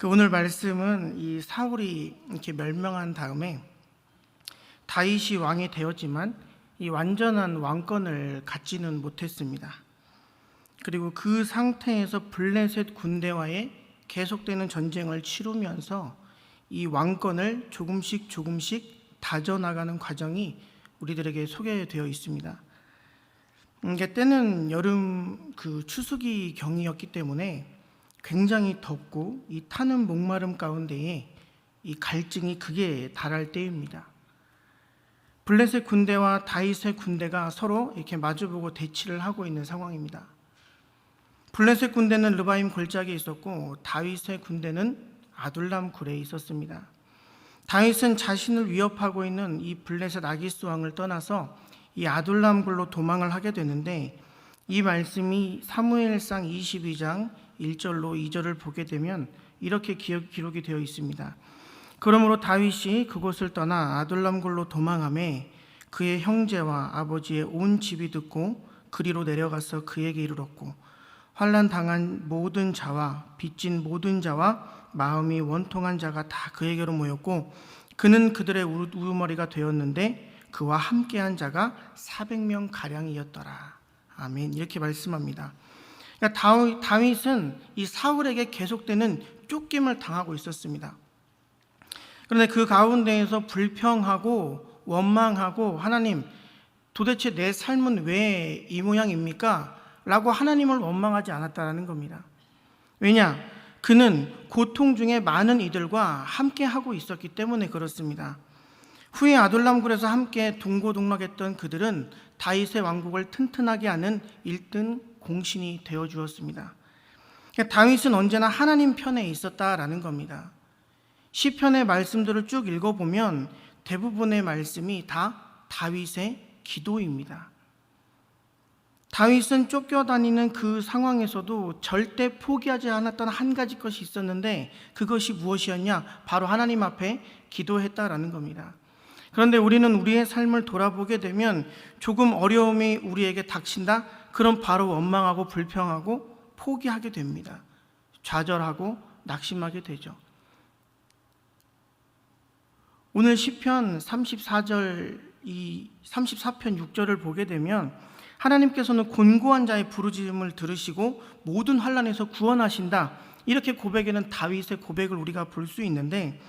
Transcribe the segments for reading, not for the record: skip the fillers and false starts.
오늘 말씀은 이 사울이 이렇게 멸망한 다음에 다윗이 왕이 되었지만 이 완전한 왕권을 갖지는 못했습니다. 그리고 그 상태에서 블레셋 군대와의 계속되는 전쟁을 치르면서 이 왕권을 조금씩 다져나가는 과정이 우리들에게 소개되어 있습니다. 때는 여름 추수기 경이었기 때문에 굉장히 덥고 이 타는 목마름 가운데에 이 갈증이 극에 달할 때입니다. 블레셋 군대와 다윗의 군대가 서로 이렇게 마주보고 대치를 하고 있는 상황입니다. 블레셋 군대는 르바임 골짜기에 있었고 다윗의 군대는 아둘람 굴에 있었습니다. 다윗은 자신을 위협하고 있는 이 블레셋 아기스 왕을 떠나서 이 아둘람 굴로 도망을 하게 되는데, 이 말씀이 사무엘상 22장 1절로 2절을 보게 되면 이렇게 기록이 되어 있습니다. 그러므로 다윗이 그곳을 떠나 아둘람 굴로 도망하매 그의 형제와 아버지의 온 집이 듣고 그리로 내려가서 그에게 이르렀고, 환난 당한 모든 자와 빚진 모든 자와 마음이 원통한 자가 다 그에게로 모였고, 그는 그들의 우두머리가 되었는데 그와 함께한 자가 400명 가량이었더라. 아멘. 이렇게 말씀합니다. 그러니까 다윗은 이 사울에게 계속되는 쫓김을 당하고 있었습니다. 그런데 그 가운데에서 불평하고 원망하고, 하나님, 도대체 내 삶은 왜 이 모양입니까? 라고 하나님을 원망하지 않았다는 겁니다. 왜냐? 그는 고통 중에 많은 이들과 함께 하고 있었기 때문에 그렇습니다. 후에 아둘람굴에서 함께 동고동락했던 그들은 다윗의 왕국을 튼튼하게 하는 1등 공신이 되어 주었습니다. 다윗은 언제나 하나님 편에 있었다라는 겁니다. 시편의 말씀들을 쭉 읽어보면 대부분의 말씀이 다 다윗의 기도입니다. 다윗은 쫓겨다니는 그 상황에서도 절대 포기하지 않았던 한 가지 것이 있었는데, 그것이 무엇이었냐? 바로 하나님 앞에 기도했다라는 겁니다. 그런데 우리는 우리의 삶을 돌아보게 되면 조금 어려움이 우리에게 닥친다? 그럼 바로 원망하고 불평하고 포기하게 됩니다. 좌절하고 낙심하게 되죠. 오늘 시편 34편 6절을 보게 되면 하나님께서는 곤고한 자의 부르짖음을 들으시고 모든 환난에서 구원하신다, 이렇게 고백하는 다윗의 고백을 우리가 볼 수 있는데,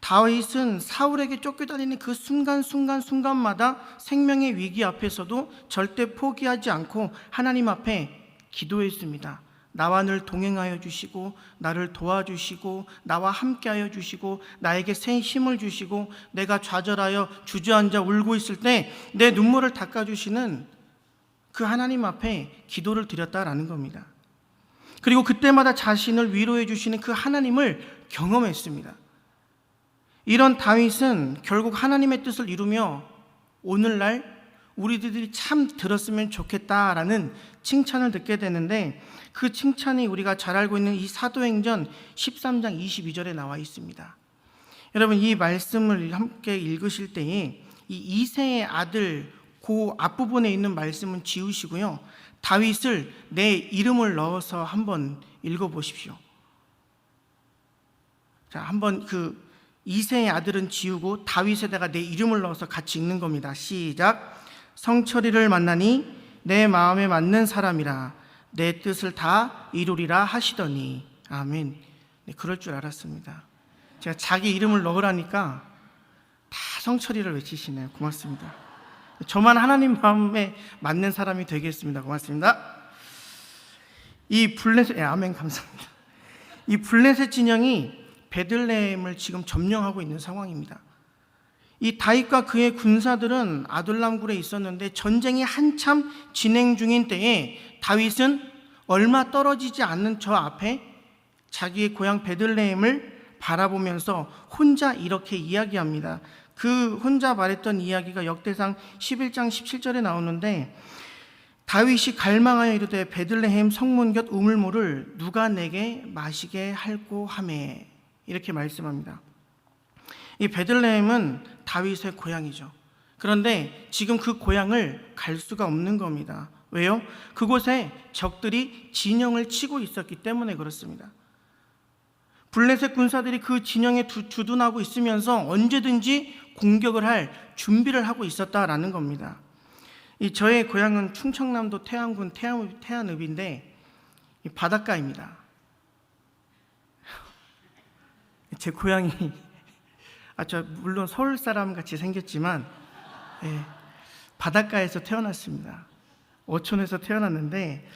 다윗은 사울에게 쫓겨다니는 그 순간마다 생명의 위기 앞에서도 절대 포기하지 않고 하나님 앞에 기도했습니다. 나와 늘 동행하여 주시고 나를 도와주시고 나와 함께하여 주시고 나에게 새 힘을 주시고 내가 좌절하여 주저앉아 울고 있을 때 내 눈물을 닦아주시는 그 하나님 앞에 기도를 드렸다라는 겁니다. 그리고 그때마다 자신을 위로해 주시는 그 하나님을 경험했습니다. 이런 다윗은 결국 하나님의 뜻을 이루며 오늘날 우리들이 참 들었으면 좋겠다라는 칭찬을 듣게 되는데, 그 칭찬이 우리가 잘 알고 있는 이 사도행전 13장 22절에 나와 있습니다. 여러분, 이 말씀을 함께 읽으실 때에 이 이새의 아들 그 앞부분에 있는 말씀은 지우시고요, 다윗을 내 이름을 넣어서 한번 읽어보십시오. 자, 한번 이새의 아들은 지우고 다윗에다가 내 이름을 넣어서 같이 읽는 겁니다. 시작. 성철이를 만나니 내 마음에 맞는 사람이라 내 뜻을 다 이루리라 하시더니. 아멘. 네, 그럴 줄 알았습니다. 제가 자기 이름을 넣으라니까 다 성철이를 외치시네요. 고맙습니다. 저만 하나님 마음에 맞는 사람이 되겠습니다. 고맙습니다. 이 블레셋, 아멘, 감사합니다. 이 블레셋 진영이 베들레헴을 지금 점령하고 있는 상황입니다. 이 다윗과 그의 군사들은 아둘람굴에 있었는데 전쟁이 한참 진행 중인 때에 다윗은 얼마 떨어지지 않는 저 앞에 자기의 고향 베들레헴을 바라보면서 혼자 이렇게 이야기합니다. 그 혼자 말했던 이야기가 역대상 11장 17절에 나오는데, 다윗이 갈망하여 이르되 베들레헴 성문 곁 우물물을 누가 내게 마시게 할꼬 하매, 이렇게 말씀합니다. 이 베들레헴은 다윗의 고향이죠. 그런데 지금 그 고향을 갈 수가 없는 겁니다. 왜요? 그곳에 적들이 진영을 치고 있었기 때문에 그렇습니다. 블레셋 군사들이 그 진영에 주둔하고 있으면서 언제든지 공격을 할 준비를 하고 있었다라는 겁니다. 저의 고향은 충청남도 태안군 태안읍인데 바닷가입니다. 제 고향이 저 물론 서울 사람 같이 생겼지만 바닷가에서 태어났습니다. 어촌에서 태어났는데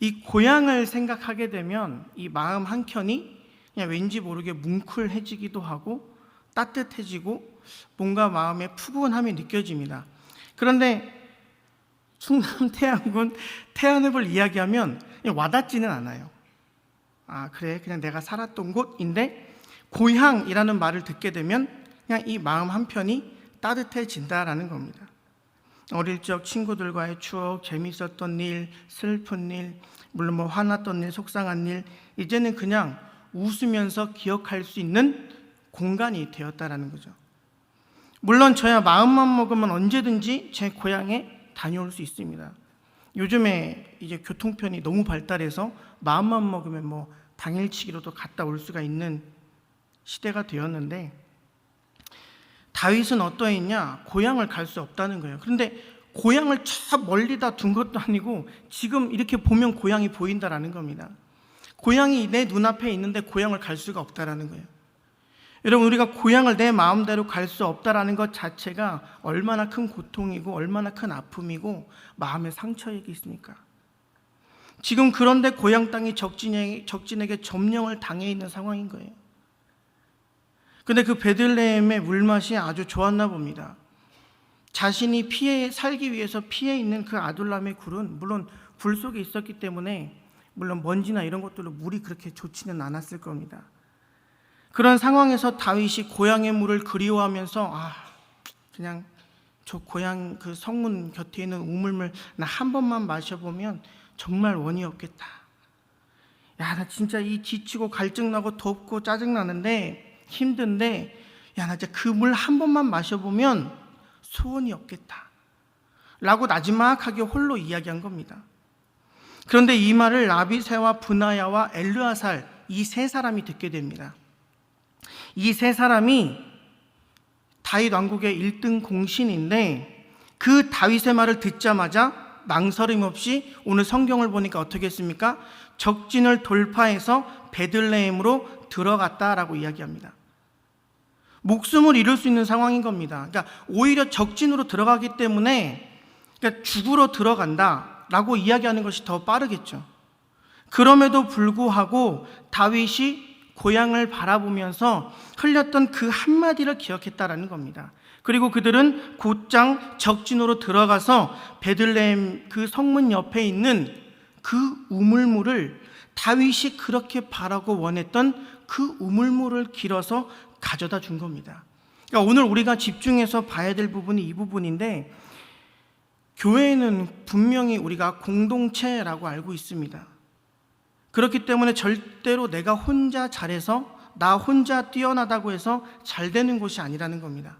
이 고향을 생각하게 되면 이 마음 한켠이 그냥 왠지 모르게 뭉클해지기도 하고 따뜻해지고 뭔가 마음에 푸근함이 느껴집니다. 그런데 충남 태안군 태안읍을 이야기하면 와닿지는 않아요. 그래, 그냥 내가 살았던 곳인데 고향이라는 말을 듣게 되면 그냥 이 마음 한편이 따뜻해진다라는 겁니다. 어릴 적 친구들과의 추억, 재밌었던 일, 슬픈 일, 물론 화났던 일, 속상한 일, 이제는 그냥 웃으면서 기억할 수 있는 공간이 되었다라는 거죠. 물론 저야 마음만 먹으면 언제든지 제 고향에 다녀올 수 있습니다. 요즘에 이제 교통편이 너무 발달해서 마음만 먹으면 당일치기로도 갔다 올 수가 있는 시대가 되었는데, 다윗은 어떠했냐? 고향을 갈 수 없다는 거예요. 그런데 고향을 저 멀리다 둔 것도 아니고 지금 이렇게 보면 고향이 보인다라는 겁니다. 고향이 내 눈앞에 있는데 고향을 갈 수가 없다라는 거예요. 여러분, 우리가 고향을 내 마음대로 갈 수 없다라는 것 자체가 얼마나 큰 고통이고 얼마나 큰 아픔이고 마음의 상처이겠습니까? 지금 그런데 고향 땅이 적진에게 점령을 당해 있는 상황인 거예요. 근데 그 베들레헴의 물맛이 아주 좋았나 봅니다. 자신이 살기 위해서 피해 있는 그 아둘람의 굴은 물론 굴 속에 있었기 때문에 물론 먼지나 이런 것들로 물이 그렇게 좋지는 않았을 겁니다. 그런 상황에서 다윗이 고향의 물을 그리워하면서 그냥 저 고향 그 성문 곁에 있는 우물물 나 한 번만 마셔보면 정말 원이 없겠다. 나 진짜 이 지치고 갈증나고 덥고 짜증나는데 힘든데 나 진짜 그 물 한 번만 마셔보면 소원이 없겠다 라고 나지막하게 홀로 이야기한 겁니다. 그런데 이 말을 아비새와 브나야와 엘르아살 이 세 사람이 듣게 됩니다. 이 세 사람이 다윗 왕국의 1등 공신인데 그 다윗의 말을 듣자마자 망설임 없이 오늘 성경을 보니까 어떻게 했습니까? 적진을 돌파해서 베들레헴으로 들어갔다라고 이야기합니다. 목숨을 잃을 수 있는 상황인 겁니다. 그러니까 오히려 적진으로 들어가기 때문에 죽으러 들어간다라고 이야기하는 것이 더 빠르겠죠. 그럼에도 불구하고 다윗이 고향을 바라보면서 흘렸던 그 한마디를 기억했다라는 겁니다. 그리고 그들은 곧장 적진으로 들어가서 베들레헴 그 성문 옆에 있는 그 우물물을 다윗이 그렇게 바라고 원했던 그 우물물을 길어서 가져다 준 겁니다. 그러니까 오늘 우리가 집중해서 봐야 될 부분이 이 부분인데, 교회는 분명히 우리가 공동체라고 알고 있습니다. 그렇기 때문에 절대로 내가 혼자 잘해서 나 혼자 뛰어나다고 해서 잘 되는 곳이 아니라는 겁니다.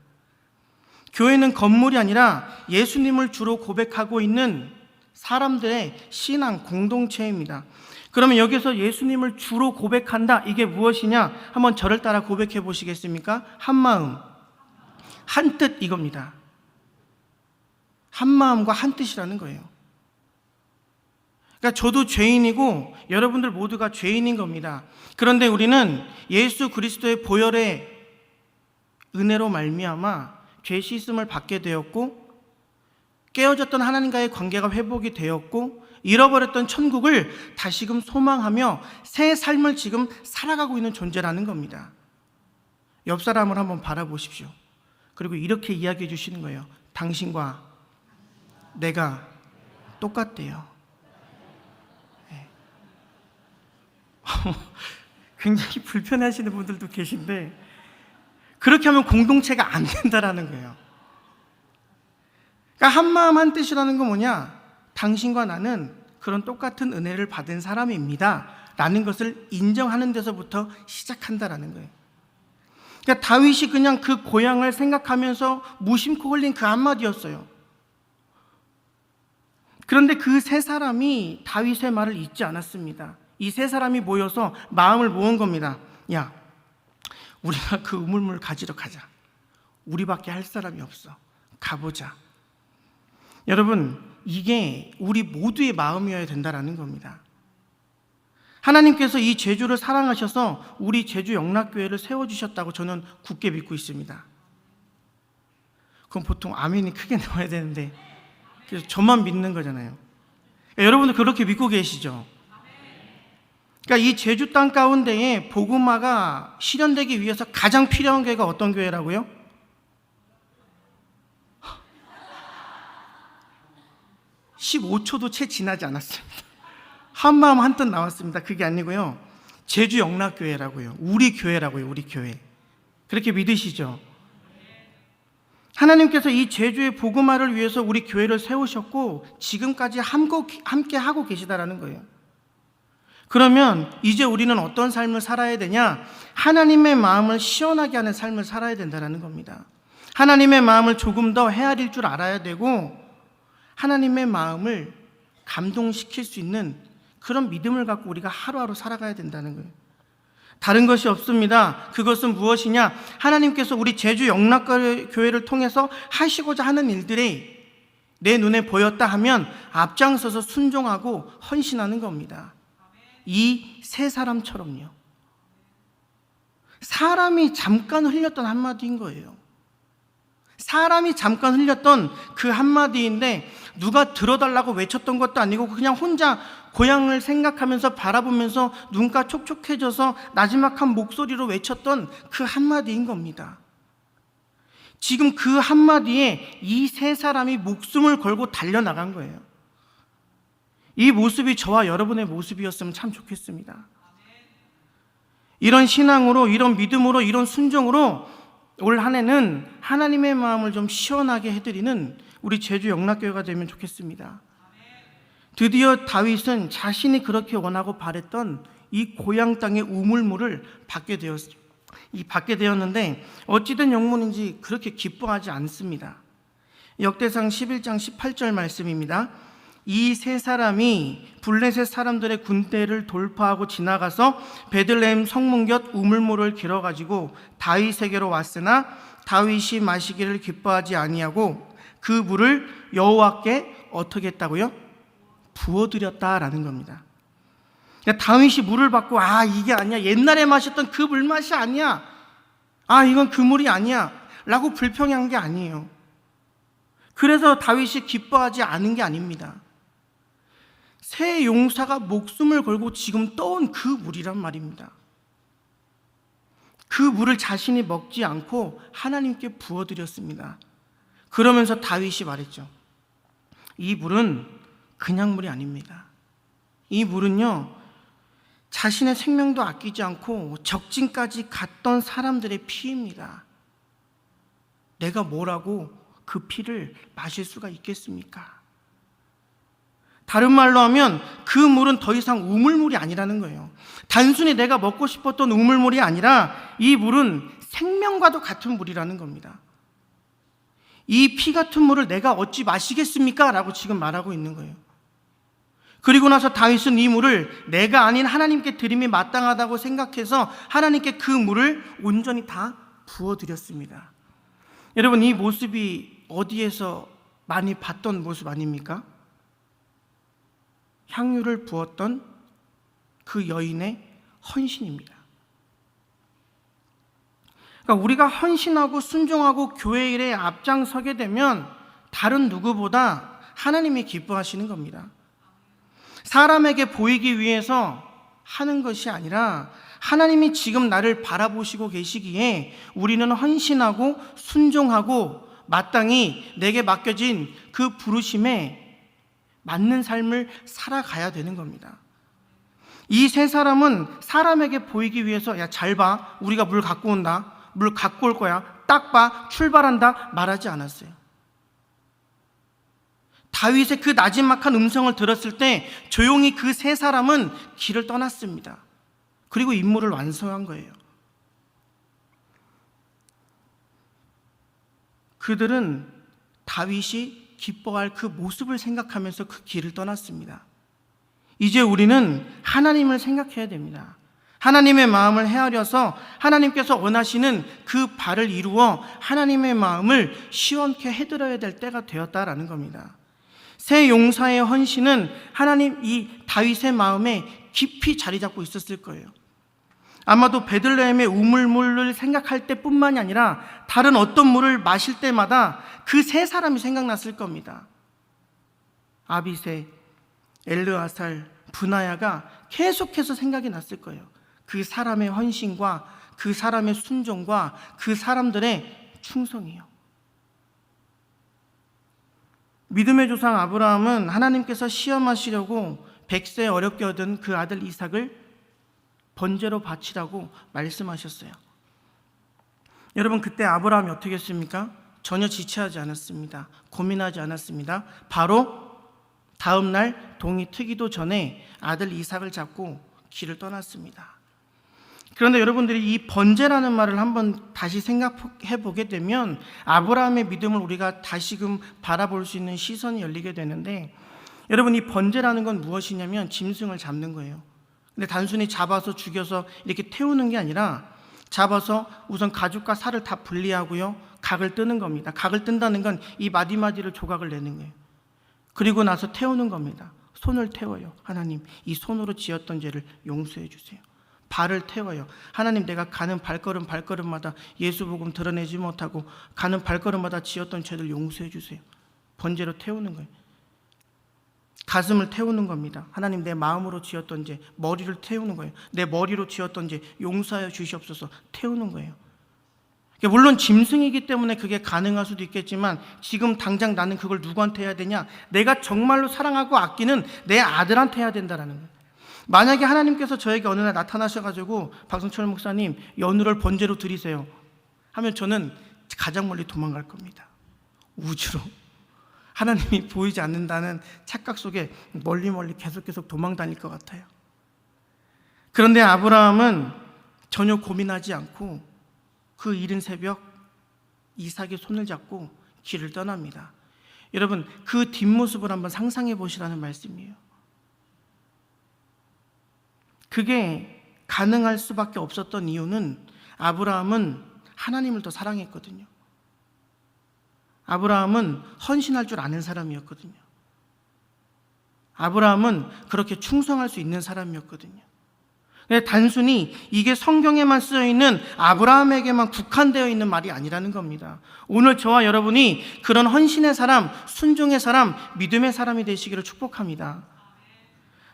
교회는 건물이 아니라 예수님을 주로 고백하고 있는 사람들의 신앙 공동체입니다. 그러면 여기서 예수님을 주로 고백한다, 이게 무엇이냐? 한번 저를 따라 고백해 보시겠습니까? 한 마음, 한 뜻, 이겁니다. 한 마음과 한 뜻이라는 거예요. 그러니까 저도 죄인이고 여러분들 모두가 죄인인 겁니다. 그런데 우리는 예수 그리스도의 보혈의 은혜로 말미암아 죄 씻음을 받게 되었고, 깨어졌던 하나님과의 관계가 회복이 되었고, 잃어버렸던 천국을 다시금 소망하며 새 삶을 지금 살아가고 있는 존재라는 겁니다. 옆 사람을 한번 바라보십시오. 그리고 이렇게 이야기해 주시는 거예요. 당신과 내가 똑같대요. 굉장히 불편해하시는 분들도 계신데, 그렇게 하면 공동체가 안 된다라는 거예요. 그러니까 한마음 한뜻이라는 건 뭐냐? 당신과 나는 그런 똑같은 은혜를 받은 사람입니다 라는 것을 인정하는 데서부터 시작한다라는 거예요. 그러니까 다윗이 그냥 그 고향을 생각하면서 무심코 흘린 그 한마디였어요. 그런데 그 세 사람이 다윗의 말을 잊지 않았습니다. 이 세 사람이 모여서 마음을 모은 겁니다. 야, 우리가 그 우물물 가지러 가자. 우리밖에 할 사람이 없어. 가보자. 여러분, 이게 우리 모두의 마음이어야 된다는 겁니다. 하나님께서 이 제주를 사랑하셔서 우리 제주 영락교회를 세워주셨다고 저는 굳게 믿고 있습니다. 그럼 보통 아멘이 크게 나와야 되는데 그래서 저만 믿는 거잖아요. 그러니까 여러분도 그렇게 믿고 계시죠? 그러니까 이 제주 땅 가운데에 복음화가 실현되기 위해서 가장 필요한 교회가 어떤 교회라고요? 15초도 채 지나지 않았습니다. 한마음 한뜻 나왔습니다. 그게 아니고요, 제주 영락교회라고요. 우리 교회라고요. 우리 교회. 그렇게 믿으시죠? 하나님께서 이 제주의 복음화를 위해서 우리 교회를 세우셨고 지금까지 함께 하고 계시다라는 거예요. 그러면 이제 우리는 어떤 삶을 살아야 되냐? 하나님의 마음을 시원하게 하는 삶을 살아야 된다는 겁니다. 하나님의 마음을 조금 더 헤아릴 줄 알아야 되고 하나님의 마음을 감동시킬 수 있는 그런 믿음을 갖고 우리가 하루하루 살아가야 된다는 거예요. 다른 것이 없습니다. 그것은 무엇이냐? 하나님께서 우리 제주 영락교회를 통해서 하시고자 하는 일들이 내 눈에 보였다 하면 앞장서서 순종하고 헌신하는 겁니다. 이 세 사람처럼요. 사람이 잠깐 흘렸던 한마디인 거예요. 사람이 잠깐 흘렸던 그 한마디인데 누가 들어달라고 외쳤던 것도 아니고 그냥 혼자 고향을 생각하면서 바라보면서 눈가 촉촉해져서 나지막한 목소리로 외쳤던 그 한마디인 겁니다. 지금 그 한마디에 이 세 사람이 목숨을 걸고 달려나간 거예요. 이 모습이 저와 여러분의 모습이었으면 참 좋겠습니다. 이런 신앙으로, 이런 믿음으로, 이런 순종으로 올 한 해는 하나님의 마음을 좀 시원하게 해드리는 우리 제주 영락교회가 되면 좋겠습니다. 드디어 다윗은 자신이 그렇게 원하고 바랬던 이 고향 땅의 우물물을 받게 되었는데 어찌된 영문인지 그렇게 기뻐하지 않습니다. 역대상 11장 18절 말씀입니다. 이 세 사람이 블레셋 사람들의 군대를 돌파하고 지나가서 베들레헴 성문 곁 우물물을 길어가지고 다윗에게로 왔으나 다윗이 마시기를 기뻐하지 아니하고 그 물을 여호와께 어떻게 했다고요? 부어드렸다라는 겁니다. 그러니까 다윗이 물을 받고 이게 아니야, 옛날에 마셨던 그 물맛이 아니야, 이건 그 물이 아니야 라고 불평한 게 아니에요. 그래서 다윗이 기뻐하지 않은 게 아닙니다. 새 용사가 목숨을 걸고 지금 떠온 그 물이란 말입니다. 그 물을 자신이 먹지 않고 하나님께 부어드렸습니다. 그러면서 다윗이 말했죠. 이 물은 그냥 물이 아닙니다. 이 물은요, 자신의 생명도 아끼지 않고 적진까지 갔던 사람들의 피입니다. 내가 뭐라고 그 피를 마실 수가 있겠습니까? 다른 말로 하면 그 물은 더 이상 우물물이 아니라는 거예요. 단순히 내가 먹고 싶었던 우물물이 아니라 이 물은 생명과도 같은 물이라는 겁니다. 이 피 같은 물을 내가 어찌 마시겠습니까? 라고 지금 말하고 있는 거예요. 그리고 나서 다윗은 이 물을 내가 아닌 하나님께 드림이 마땅하다고 생각해서 하나님께 그 물을 온전히 다 부어드렸습니다. 여러분, 이 모습이 어디에서 많이 봤던 모습 아닙니까? 향유를 부었던 그 여인의 헌신입니다. 그러니까 우리가 헌신하고 순종하고 교회 일에 앞장서게 되면 다른 누구보다 하나님이 기뻐하시는 겁니다. 사람에게 보이기 위해서 하는 것이 아니라 하나님이 지금 나를 바라보시고 계시기에 우리는 헌신하고 순종하고 마땅히 내게 맡겨진 그 부르심에 맞는 삶을 살아가야 되는 겁니다. 이 세 사람은 사람에게 보이기 위해서 잘 봐, 우리가 물 갖고 온다, 물 갖고 올 거야, 딱 봐, 출발한다 말하지 않았어요. 다윗의 그 나지막한 음성을 들었을 때 조용히 그 세 사람은 길을 떠났습니다. 그리고 임무를 완성한 거예요. 그들은 다윗이 기뻐할 그 모습을 생각하면서 그 길을 떠났습니다. 이제 우리는 하나님을 생각해야 됩니다. 하나님의 마음을 헤아려서 하나님께서 원하시는 그 바를 이루어 하나님의 마음을 시원케 해드려야 될 때가 되었다라는 겁니다. 새 용사의 헌신은 하나님 이 다윗의 마음에 깊이 자리 잡고 있었을 거예요. 아마도 베들레헴의 우물물을 생각할 때뿐만이 아니라 다른 어떤 물을 마실 때마다 그 세 사람이 생각났을 겁니다. 아비새, 엘르아살, 브나야가 계속해서 생각이 났을 거예요. 그 사람의 헌신과 그 사람의 순종과 그 사람들의 충성이요. 믿음의 조상 아브라함은 하나님께서 시험하시려고 100세 어렵게 얻은 그 아들 이삭을 번제로 바치라고 말씀하셨어요. 여러분, 그때 아브라함이 어떻게 했습니까? 전혀 지체하지 않았습니다. 고민하지 않았습니다. 바로 다음 날 동이 트기도 전에 아들 이삭을 잡고 길을 떠났습니다. 그런데 여러분들이 이 번제라는 말을 한번 다시 생각해 보게 되면 아브라함의 믿음을 우리가 다시금 바라볼 수 있는 시선이 열리게 되는데, 여러분, 이 번제라는 건 무엇이냐면 짐승을 잡는 거예요. 근데 단순히 잡아서 죽여서 이렇게 태우는 게 아니라 잡아서 우선 가죽과 살을 다 분리하고요, 각을 뜨는 겁니다. 각을 뜬다는 건 이 마디마디를 조각을 내는 거예요. 그리고 나서 태우는 겁니다. 손을 태워요. 하나님, 이 손으로 지었던 죄를 용서해 주세요. 발을 태워요. 하나님, 내가 가는 발걸음마다 예수 복음 드러내지 못하고 가는 발걸음마다 지었던 죄를 용서해 주세요. 번제로 태우는 거예요. 가슴을 태우는 겁니다. 하나님, 내 마음으로 지었던 죄, 머리를 태우는 거예요. 내 머리로 지었던 죄 용서하여 주시옵소서. 태우는 거예요. 물론 짐승이기 때문에 그게 가능할 수도 있겠지만 지금 당장 나는 그걸 누구한테 해야 되냐? 내가 정말로 사랑하고 아끼는 내 아들한테 해야 된다는 거예요. 만약에 하나님께서 저에게 어느 날 나타나셔가지고 박성철 목사님, 연우를 번제로 드리세요 하면 저는 가장 멀리 도망갈 겁니다. 우주로. 하나님이 보이지 않는다는 착각 속에 멀리 계속 도망 다닐 것 같아요. 그런데 아브라함은 전혀 고민하지 않고 그 이른 새벽 이삭의 손을 잡고 길을 떠납니다. 여러분, 그 뒷모습을 한번 상상해 보시라는 말씀이에요. 그게 가능할 수밖에 없었던 이유는 아브라함은 하나님을 더 사랑했거든요. 아브라함은 헌신할 줄 아는 사람이었거든요. 아브라함은 그렇게 충성할 수 있는 사람이었거든요. 단순히 이게 성경에만 쓰여 있는 아브라함에게만 국한되어 있는 말이 아니라는 겁니다. 오늘 저와 여러분이 그런 헌신의 사람, 순종의 사람, 믿음의 사람이 되시기를 축복합니다.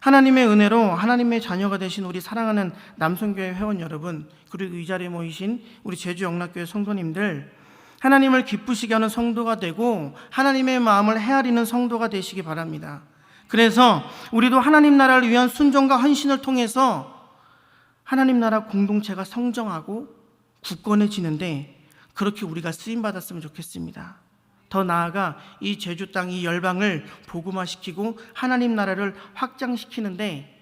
하나님의 은혜로 하나님의 자녀가 되신 우리 사랑하는 남성교회 회원 여러분, 그리고 이 자리에 모이신 우리 제주영락교회 성도님들, 하나님을 기쁘시게 하는 성도가 되고 하나님의 마음을 헤아리는 성도가 되시기 바랍니다. 그래서 우리도 하나님 나라를 위한 순종과 헌신을 통해서 하나님 나라 공동체가 성정하고 굳건해지는데 그렇게 우리가 쓰임받았으면 좋겠습니다. 더 나아가 이 제주 땅, 이 열방을 복음화시키고 하나님 나라를 확장시키는데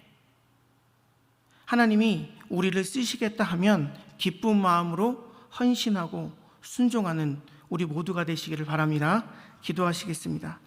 하나님이 우리를 쓰시겠다 하면 기쁜 마음으로 헌신하고 순종하는 우리 모두가 되시기를 바랍니다. 기도하시겠습니다.